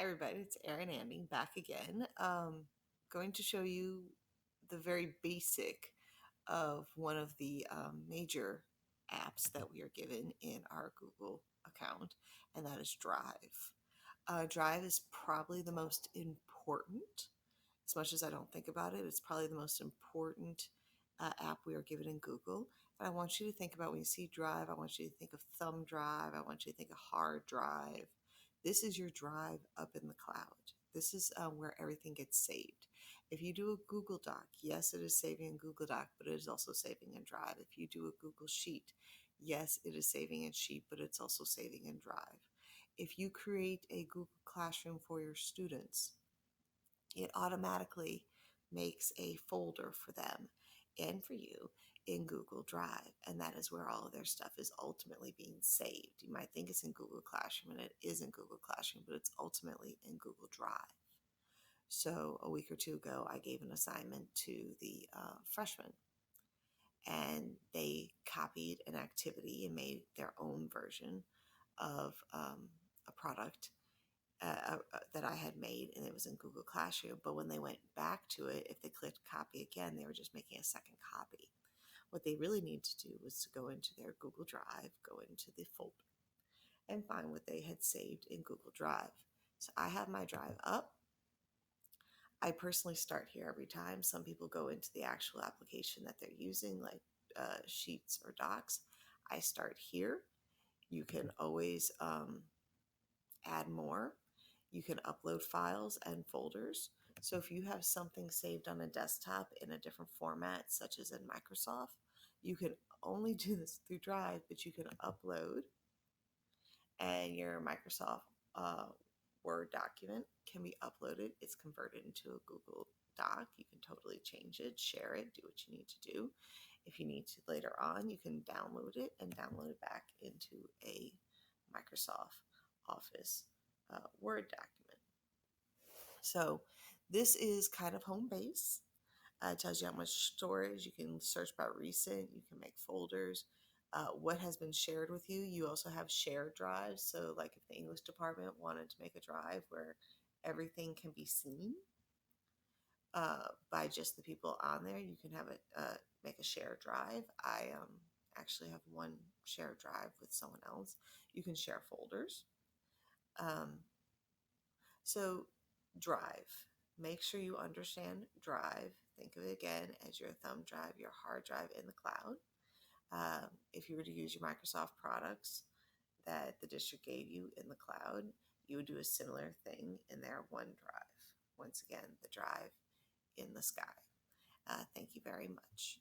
Hi everybody, it's Erin Anding back again. Going to show you the very basic of one of the major apps that we are given in our Google account, and that is Drive. Drive is probably the most important, as much as I don't think about it, it's probably the most important app we are given in Google. And I want you to think about when you see Drive, I want you to think of thumb drive, I want you to think of hard drive. This is your drive up in the cloud. This is where everything gets saved. If you do a Google Doc, yes, it is saving in Google Doc, but it is also saving in Drive. If you do a Google Sheet, yes, it is saving in Sheet, but it's also saving in Drive. If you create a Google Classroom for your students, it automatically makes a folder for them and for you in Google Drive. And that is where all of their stuff is ultimately being saved. You might think it's in Google Classroom, and it is in Google Classroom, but it's ultimately in Google Drive. So a week or two ago, I gave an assignment to the freshmen, and they copied an activity and made their own version of a product that I had made, and it was in Google Classroom. But when they went back to it, if they clicked copy again, they were just making a second copy. What they really need to do was to go into their Google Drive, go into the folder, and find what they had saved in Google Drive. So I have my drive up. I personally start here every time. Some people go into the actual application that they're using, like Sheets or Docs. I start here. You can always add more. You can upload files and folders. So if you have something saved on a desktop in a different format, such as in Microsoft, you can only do this through Drive, but you can upload, and your Microsoft Word document can be uploaded. It's converted into a Google Doc. You can totally change it, share it, do what you need to do. If you need to later on, you can download it and download it back into a Microsoft Office Word document. So this is kind of home base. It tells you how much storage. You can search by recent. You can make folders. What has been shared with you. You also have shared drives. So like if the English department wanted to make a drive where everything can be seen by just the people on there, you can have it make a shared drive. I actually have one shared drive with someone else. You can share folders. So Drive. Make sure you understand Drive. Think of it again as your thumb drive, your hard drive in the cloud. If you were to use your Microsoft products that the district gave you in the cloud, you would do a similar thing in their OneDrive. Once again, the drive in the sky. Thank you very much.